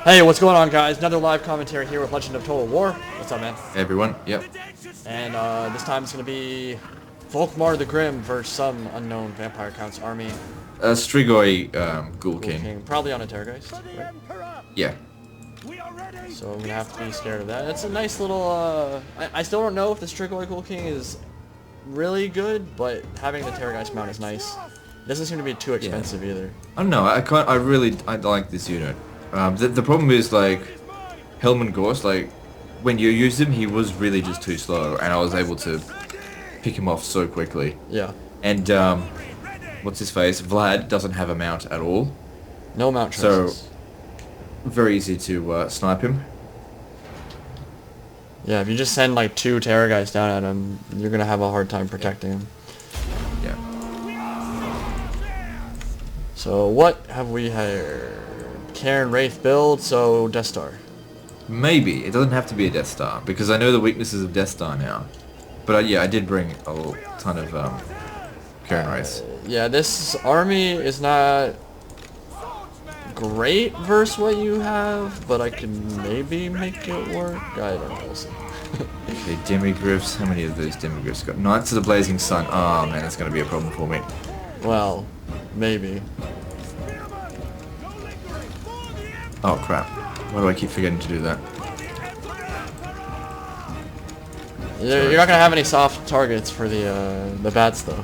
Hey, what's going on, guys? Another live commentary here with Legend of Total War. What's up, man? Hey everyone, yep. And this time it's going to be Volkmar the Grim versus some unknown Vampire Count's army. Strigoi, Ghoul King. Probably on a Terrorgeist, right? Yeah. So I'm going to have to be scared of that. It's a nice little, I still don't know if the Strigoi Ghoul King is really good, but having the Terrorgeist mount is nice. It doesn't seem to be too expensive either. I don't know, I like this unit. The problem is, like, Helman Ghorst, like, when you used him, he was really just too slow, and I was able to pick him off so quickly. Yeah. And, what's his face? Vlad doesn't have a mount at all. No mount choices. So, very easy to snipe him. Yeah, if you just send, like, 2 Terrorgeists down at him, you're going to have a hard time protecting him. Yeah. So, what have we here? Karen Wraith build, so Death Star. Maybe. It doesn't have to be a Death Star, because I know the weaknesses of Death Star now. But yeah, I did bring a ton of Karen Wraiths. Yeah, this army is not great versus what you have, but I can maybe make it work. I don't know. We'll see. Okay, Demigryphs. How many of those Demigryphs got? Knights of the Blazing Sun. Oh man, that's going to be a problem for me. Well, maybe. Oh crap. Why do I keep forgetting to do that? You're not going to have any soft targets for the bats, though.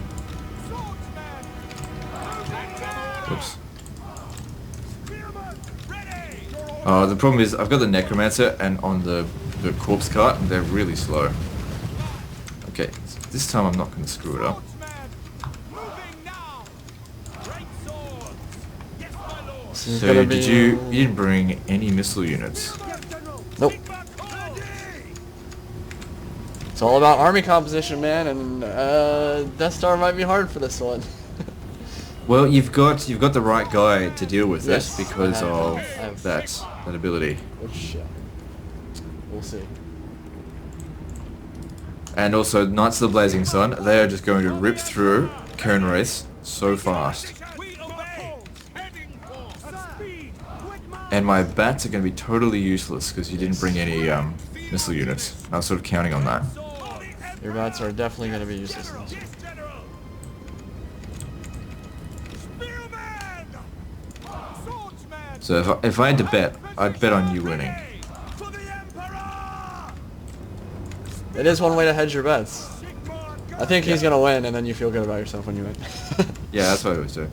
Oops. Oh, the problem is I've got the Necromancer and on the corpse cart, and they're really slow. Okay, this time I'm not going to screw it up. So you didn't bring any missile units? Nope. It's all about army composition, man, and Death Star might be hard for this one. Well, you've got the right guy to deal with Yes, this because of have that ability. Which we'll see. And also Knights of the Blazing Sun, they are just going to rip through Karen Wraiths so fast. And my bats are going to be totally useless because you didn't bring any missile units. I was sort of counting on that. Your bats are definitely going to be useless in this one. So if I had to bet, I'd bet on you winning. It is one way to hedge your bets. I think he's going to win, and then you feel good about yourself when you win. Yeah, that's what I always do.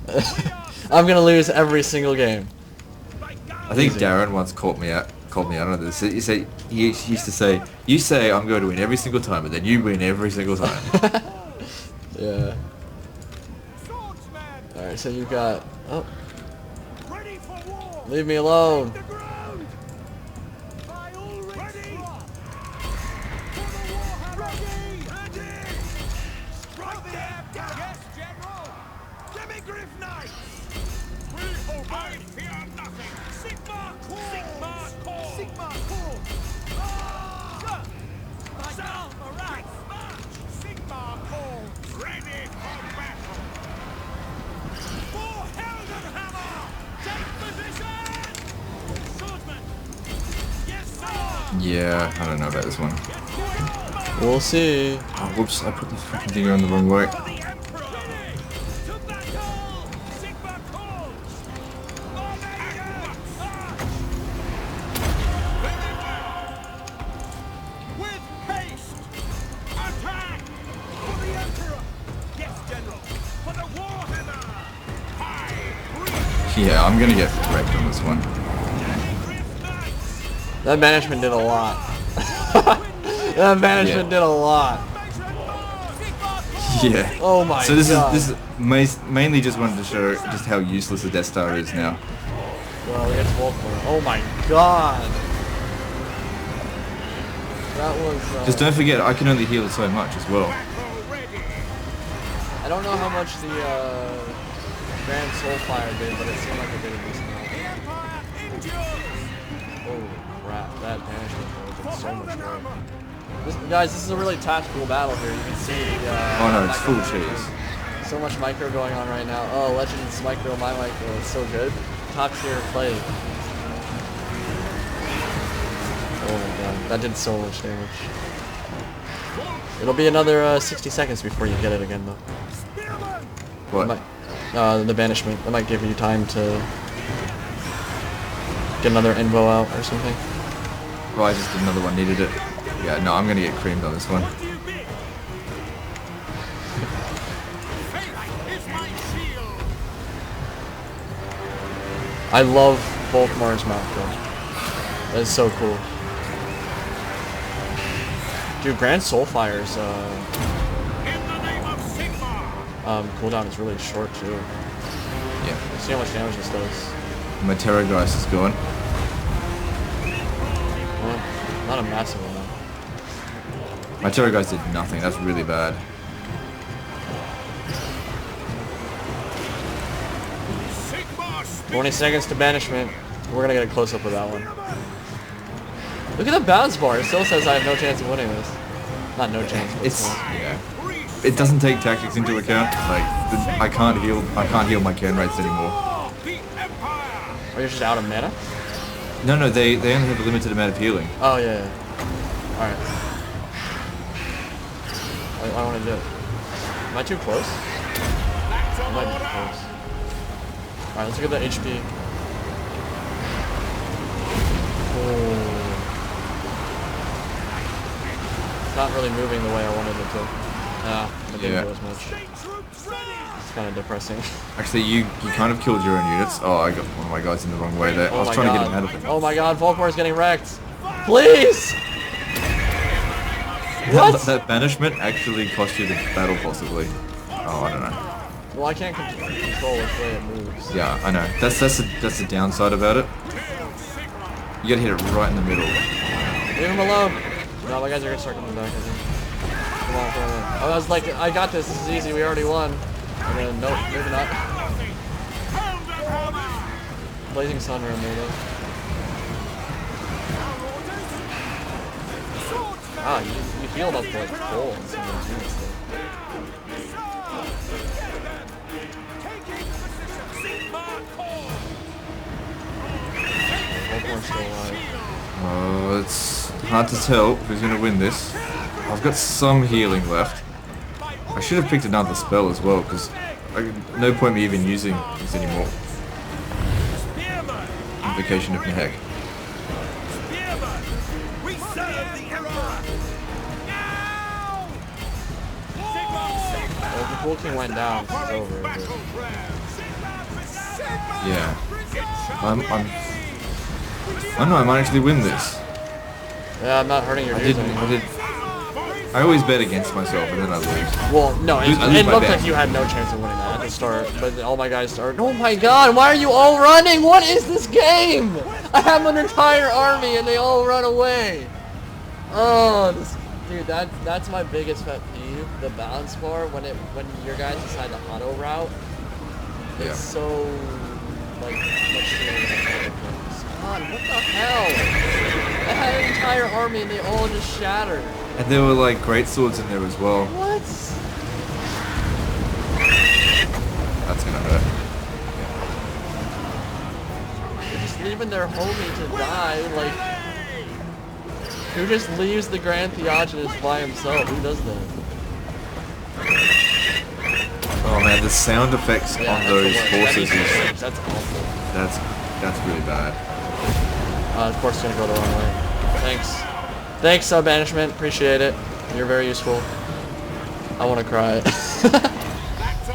I'm going to lose every single game. I think Darren once called me out on this. He used to say, "You say I'm going to win every single time, but then you win every single time." Yeah. All right, so you got. Oh. Leave me alone. Yeah, I don't know about this one. We'll see. Oh, whoops, I put the freaking thing on the wrong way. Yeah, I'm gonna get wrecked on this one. That banishment did a lot. That banishment did a lot. Yeah. Oh my god. So this is mainly just wanted to show just how useless the Death Star is now. Well, against Volkmar. Oh my god. That was. Just don't forget, I can only heal so much as well. I don't know how much the Grand Soulfire did, but it seemed like it did a decent amount. Oh crap! That banishment did so much work. Guys, this is a really tactical battle here. You can see. Oh no, it's full cheese. So much micro going on right now. Oh, Legends micro, my micro. It's so good. Top tier play. That did so much damage. It'll be another 60 seconds before you get it again, though. What? The banishment. That might give you time to get another invo out or something. Well, I just did another one, needed it. Yeah, no, I'm gonna get creamed on this one. I love Volkmar's mount gun. That is so cool. Dude, Grand Soulfire's cooldown is really short too. Yeah. See how much damage this does. My Terror Geist is gone. Well, not a massive amount. My Terror Geist did nothing. That's really bad. $20 seconds to banishment. We're gonna get a close up of that one. Look at the bounce bar. It still says I have no chance of winning this. Not no chance. But It's yeah. It doesn't take tactics into account. Like I can't heal my can rates anymore. Are you just out of mana? No, they only have a limited amount of healing. Oh yeah. Alright. I want to do it. Am I too close? I might be too close. Alright, let's look at the HP. Oh. It's not really moving the way I wanted it to. Nah, it didn't do as much. It's kind of depressing. Actually, you kind of killed your own units. Oh, I got one of my guys in the wrong way there. I was trying to get him out of it. Oh my god, Volkmar's getting wrecked. Please! What? That banishment actually cost you the battle, possibly. Oh, I don't know. Well, I can't control which way it moves. Yeah, I know. That's the downside about it. You gotta hit it right in the middle. Leave him alone. No, my guys are gonna start coming back, I think. Come on, come on. I was like, I got this. This is easy. We already won. And then, nope, maybe not. Blazing Sun around there, though. Ah, you healed up like full in some of those units, though. Volkmar's still alive. Oh, it's hard to tell who's gonna win this. I've got some healing left. I should have picked another spell as well, because no point me even using this anymore. Invocation of Nehek. Well, the Ghoul King went down. It's over. But... Yeah. I know I might actually win this. Yeah, I'm not hurting your dudes anymore. I always bet against myself and then I lose. Well, no, it looked like you had no chance of winning that at the start, but all my guys started. Oh my god, why are you all running? What is this game? I have an entire army and they all run away. Oh, dude, that's my biggest pet peeve. The balance bar when your guys decide to auto route. It's so like much sooner than other things. God, what the hell? I had an entire army and they all just shattered. And there were like great swords in there as well. What? That's gonna hurt. They're just leaving their homie to die, like... Who just leaves the Grand Theogenes by himself? Who does that? Oh man, the sound effects on those horses is... That's awful. That's really bad. Of course it's gonna go the wrong way. Thanks. Thanks, Banishment. Appreciate it. You're very useful. I want to cry.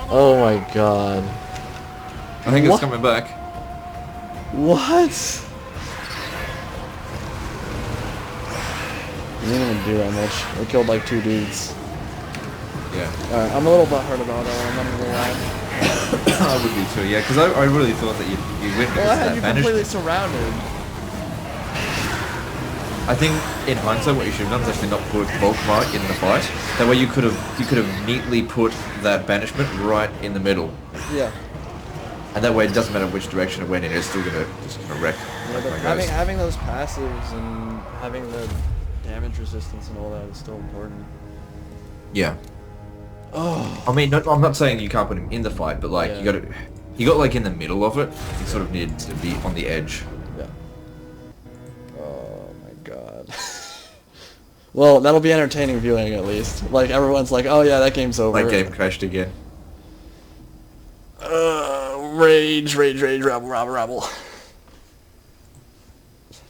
Oh my god. I think it's coming back. What? You didn't even do that much. We killed like 2 dudes. Yeah. Alright, I'm a little butthurt about it. I'm not gonna lie. I would be too, yeah, because I really thought that you'd win because Well, I had that you banished. completely surrounded. I think in hindsight what you should have done is actually not put Volkmar in the fight. That way you could have neatly put that banishment right in the middle. Yeah. And that way it doesn't matter which direction it went in, it's still gonna wreck. Yeah, but having those passives and having the damage resistance and all that is still important. Yeah. Oh. I mean, I'm not saying you can't put him in the fight, but like Yeah. you got like in the middle of it. You sort of needed to be on the edge. Yeah. Oh my god. Well, that'll be entertaining viewing at least. Like everyone's like, oh yeah, that game's over. My game crashed again. Rage, rabble.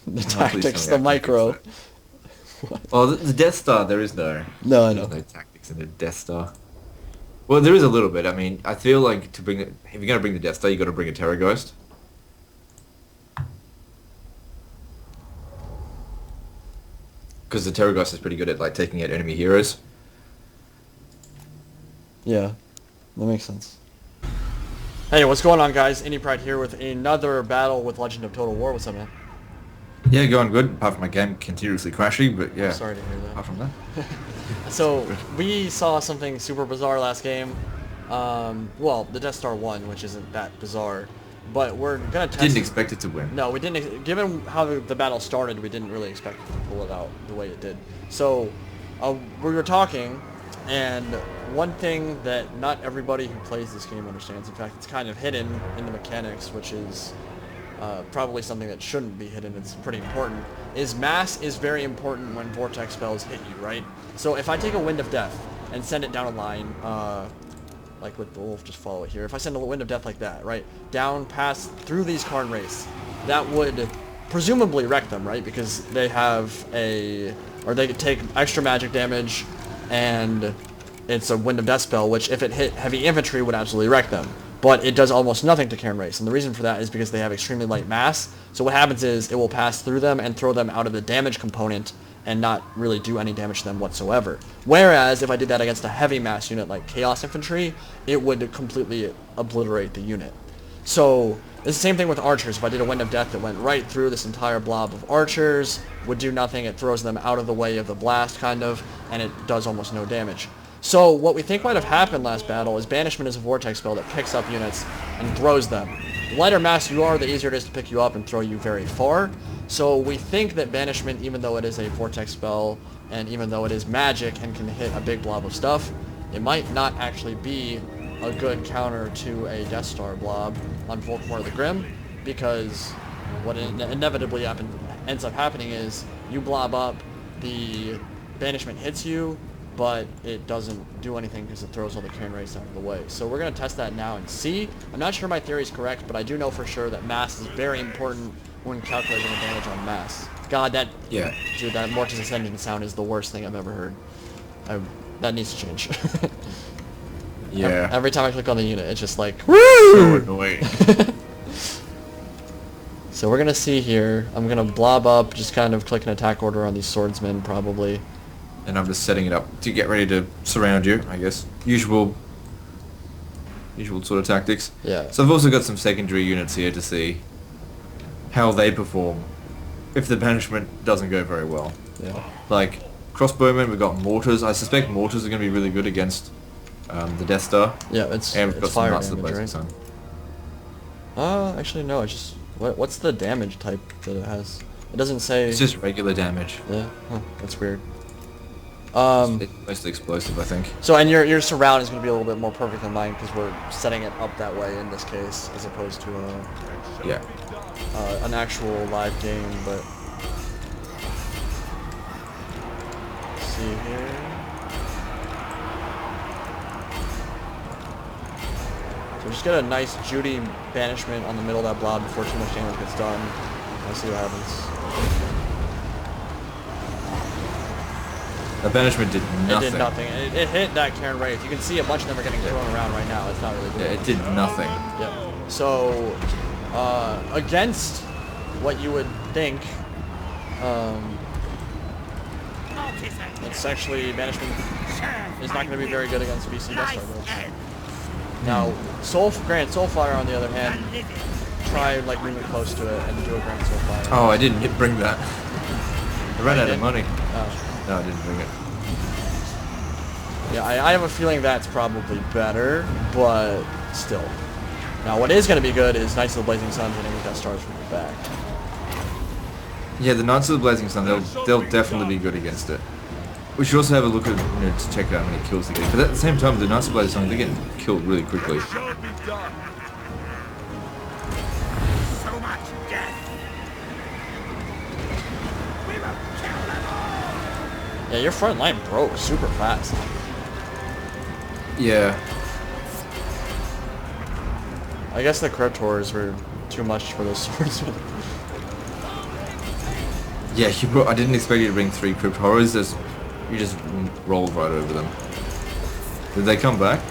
The tactics, the micro. Oh, the Death Star, there is no... No, I know. There's no tactics in the Death Star. Well, there is a little bit. I mean, I feel like to bring it... If you're going to bring the Death Star, you got to bring a Terror Ghost. Because the Terror Ghost is pretty good at, like, taking out enemy heroes. Yeah, that makes sense. Hey, what's going on, guys? Indie Pride here with another battle with Legend of Total War. What's up, man? Yeah, going good, apart from my game continuously crashing, but yeah. Sorry to hear that. Apart from that. So, we saw something super bizarre last game. Well, the Death Star won, which isn't that bizarre. But we're gonna test... Didn't expect it to win. No, we didn't. Given how the battle started, we didn't really expect it to pull it out the way it did. So, we were talking, and one thing that not everybody who plays this game understands, in fact, it's kind of hidden in the mechanics, which is probably something that shouldn't be hidden, it's pretty important, is mass is very important when vortex spells hit you, right? So if I take a Wind of Death and send it down a line, like with the wolf, just follow it here. If I send a Wind of Death like that, right, down, past, through these Karn Wraiths, that would presumably wreck them, right? Because they have or they could take extra magic damage, and it's a Wind of Death spell, which if it hit heavy infantry would absolutely wreck them. But it does almost nothing to Karn Wraiths, and the reason for that is because they have extremely light mass. So what happens is it will pass through them and throw them out of the damage component and not really do any damage to them whatsoever. Whereas if I did that against a heavy mass unit like Chaos Infantry, it would completely obliterate the unit. So it's the same thing with archers. If I did a Wind of Death that went right through this entire blob of archers, would do nothing. It throws them out of the way of the blast, kind of, and it does almost no damage. So what we think might have happened last battle is Banishment is a vortex spell that picks up units and throws them. The lighter mass you are, the easier it is to pick you up and throw you very far. So we think that Banishment, even though it is a vortex spell, and even though it is magic and can hit a big blob of stuff, it might not actually be a good counter to a Death Star blob on Volkmar the Grim, because what inevitably ends up happening is you blob up, the Banishment hits you, but it doesn't do anything because it throws all the Karn Wraiths out of the way. So we're going to test that now and see. I'm not sure my theory is correct, but I do know for sure that mass is very important when calculating the damage on mass. God, that... Yeah. Dude, that Mortis Ascension sound is the worst thing I've ever heard. That needs to change. Yeah. Every time I click on the unit, it's just like... Woo! So annoying. So we're going to see here. I'm going to blob up, just kind of click an attack order on these swordsmen, probably. And I'm just setting it up to get ready to surround you, I guess. Usual sort of tactics. Yeah. So I've also got some secondary units here to see how they perform if the banishment doesn't go very well. Yeah. Like, crossbowmen, we've got mortars. I suspect mortars are going to be really good against the Death Star. Yeah, and we've got some Knights of the Blazing Sun. Actually no, it's just... What's the damage type that it has? It doesn't say... It's just regular damage. Yeah? Huh, that's weird. It's mostly explosive, I think. So, and your surround is going to be a little bit more perfect than mine because we're setting it up that way in this case, as opposed to an actual live game. But let's see here. So just get a nice Judy banishment on the middle of that blob before too much damage gets done. Let's see what happens. The banishment did nothing. It did nothing. It hit that Karn Wraith. You can see a bunch of them are getting thrown around right now. It's not really good. Yeah, it did nothing. Yep. So, against what you would think, it's actually Banishment is not going to be very good against VC Death Star builds. Now, Soulfire on the other hand, try like moving close to it and do a Grand Soulfire. Oh, I didn't bring that. I ran out of money. Oh. No, I didn't bring it. Yeah, I have a feeling that's probably better, but still. Now, what is going to be good is Knights of the Blazing Sun hitting with Death Stars from the back. Yeah, the Knights of the Blazing Sun, they'll definitely be good against it. We should also have a look at, to check out how many kills they get. But at the same time, the Knights of the Blazing Sun, they're getting killed really quickly. Yeah, your front line broke super fast. Yeah. I guess the Cryptors were too much for the swordsmen. Yeah, I didn't expect you to bring 3 Crypt Horrors. You just rolled right over them. Did they come back?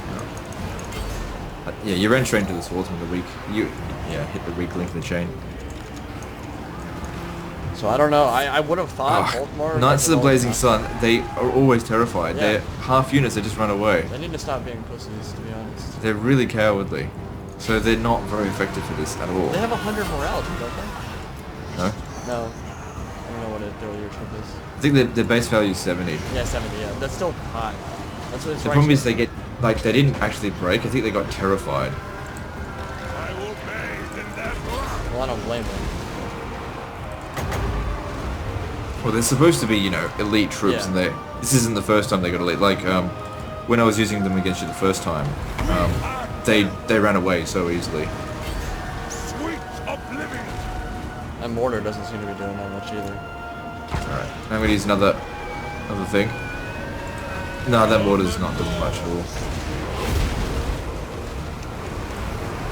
No. Yeah, you ran straight into the swordsman. Hit the weak link in the chain. So I don't know. I would have thought Volkmar. Knights of the Blazing Sun. They are always terrified. Yeah. They're half units. They just run away. They need to stop being pussies, to be honest. They're really cowardly. So they're not very effective for this at all. They have 100 morale, too, don't they? No? No. I don't know what their leadership is. I think their base value is 70. Yeah, 70, yeah. That's still high. That's what it's The problem is they didn't actually break. I think they got terrified. Well, I don't blame them. Well, they're supposed to be, elite troops, Yeah. and this isn't the first time they got elite. Like, when I was using them against you the first time, they ran away so easily. And Mortar doesn't seem to be doing that much either. Alright, I'm gonna use another thing. No, that mortar's not doing much at all.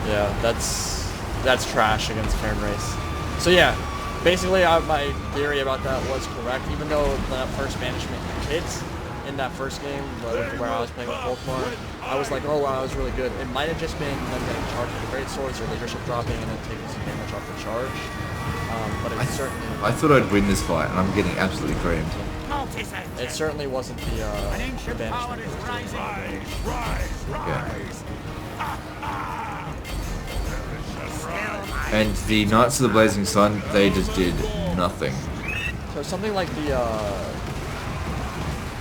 Yeah, that's trash against Cairn Race. So yeah, basically my theory about that was correct. Even though that first banishment hit in that first game where I was playing with Volkmar, I was like, oh wow, that was really good. It might have just been them getting charged with the great swords or leadership dropping and then taking some damage off the charge. But it certainly... I thought I'd win this fight, and I'm getting absolutely creamed. It certainly wasn't the banishment. Yeah. And the Knights of the Blazing Sun, they just did nothing. So something like the,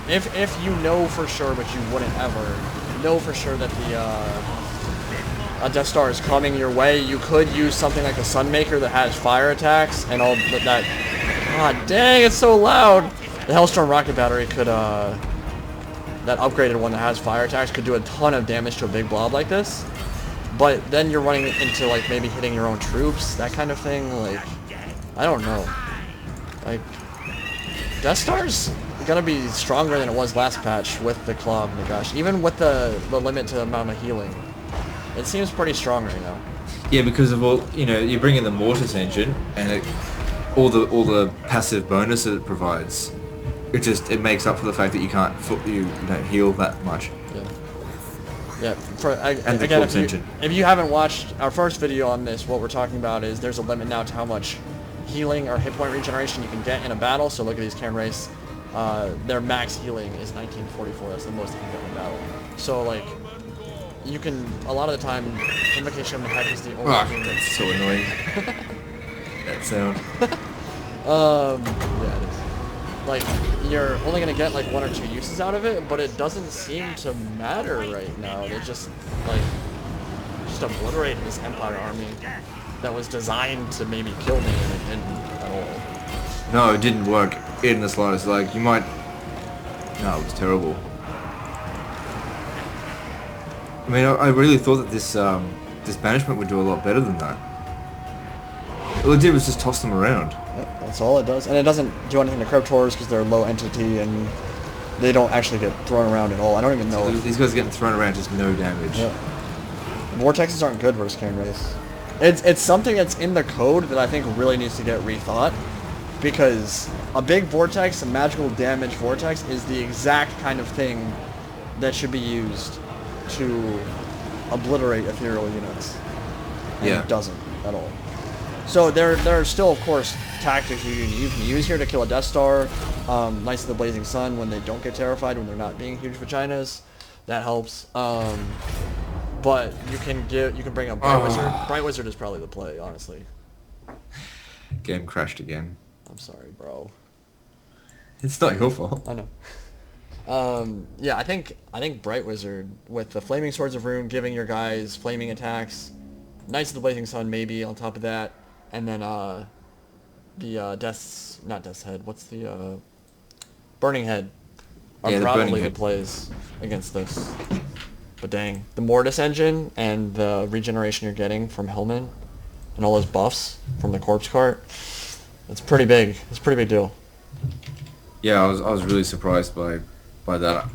if you know for sure, but you wouldn't ever know for sure that a Death Star is coming your way, you could use something like the Sunmaker that has fire attacks and all that. God dang, it's so loud! The Hellstorm rocket battery could, that upgraded one that has fire attacks could do a ton of damage to a big blob like this. But then you're running into, like, maybe hitting your own troops, that kind of thing. Like, I don't know. Like, Death Star's gonna be stronger than it was last patch with the Claw of Nagash. Even with the limit to the amount of healing. It seems pretty strong right now. Yeah, because of all, you bring in the Mortis engine, and all the passive bonus that it provides. It makes up for the fact that you don't heal that much. Yeah. And the Corpse engine. If you haven't watched our first video on this, what we're talking about is there's a limit now to how much healing or hit point regeneration you can get in a battle. So look at these Cairn Race. Their max healing is 1944. That's the most you can get in a battle. So like, you can, a lot of the time, Invocation of the Heck is the only thing that's so annoying. That sound. Yeah, it is. Like, you're only gonna get like 1 or 2 uses out of it, but it doesn't seem to matter right now. They just obliterated this Empire army that was designed to maybe kill me, and it didn't at all. No, it didn't work in the slightest. Like, you might... No, it was terrible. I mean, I really thought that this banishment would do a lot better than that. All it did was just toss them around. Yep, that's all it does. And it doesn't do anything to Cryptors because they're low entity and they don't actually get thrown around at all. I don't even know. So these guys are getting thrown around, just no damage. Yeah. Vortexes aren't good versus Cairn Race. It's something that's in the code that I think really needs to get rethought. Because a big vortex, a magical damage vortex, is the exact kind of thing that should be used to obliterate ethereal units. And Yeah. it doesn't at all. So there are still, of course, tactics you can use here to kill a Death Star. Knights of the Blazing Sun, when they don't get terrified, when they're not being huge vaginas, that helps. But you can bring up Bright Wizard. Bright Wizard is probably the play, honestly. Game crashed again. I'm sorry, bro. It's not your fault. I know. Yeah, I think Bright Wizard with the Flaming Swords of Rune giving your guys flaming attacks, Knights of the Blazing Sun maybe on top of that, and then the not Death's Head. What's the Burning Head? Are probably the plays against this. But dang, the Mortis engine and the regeneration you're getting from Helman and all those buffs from the corpse cart, it's pretty big. It's a pretty big deal. Yeah, I was really surprised by that.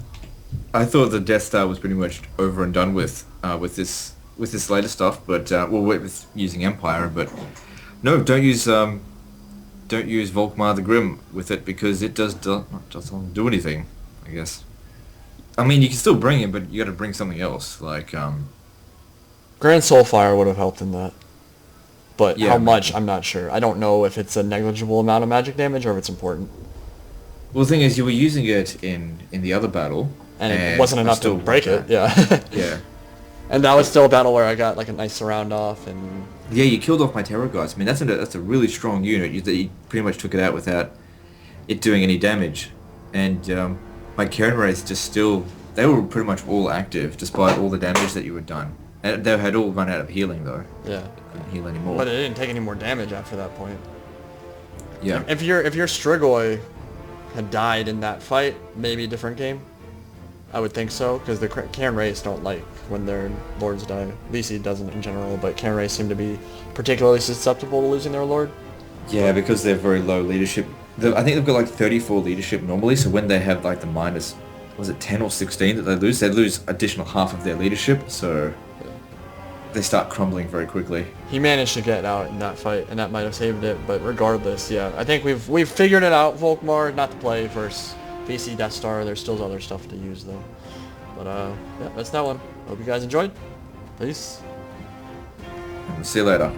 I thought the Death Star was pretty much over and done with this later stuff, but well, with using Empire, but no, don't use Volkmar the Grim with it because it doesn't do anything, I guess. I mean, you can still bring it, but you got to bring something else, like Grand Soulfire would have helped in that. But yeah. how much, I'm not sure. I don't know if it's a negligible amount of magic damage or if it's important. Well, the thing is, you were using it in the other battle, And it wasn't I enough to still break want it, yeah. that. Yeah. And that was still a battle where I got like a nice surround off and... Yeah, you killed off my Terror Guards. I mean, that's a really strong unit. You pretty much took it out without it doing any damage. And my Karen Wraiths they were pretty much all active despite all the damage that you had done. And they had all run out of healing though. Yeah. They couldn't heal anymore. But it didn't take any more damage after that point. Yeah. If your Strigoi had died in that fight, maybe a different game. I would think so, because the Karen Wraiths don't like when their lords die. VC doesn't in general, but Karen Wraiths seem to be particularly susceptible to losing their lord. Yeah, because they're very low leadership. I think they've got like 34 leadership normally, so when they have like the minus, was it 10 or 16 that they lose additional half of their leadership, so they start crumbling very quickly. He managed to get out in that fight, and that might have saved it, but regardless, yeah. I think we've figured it out, Volkmar, not to play versus VC Death Star. There's still other stuff to use, though. But, yeah, that's that one. Hope you guys enjoyed. Peace. See you later.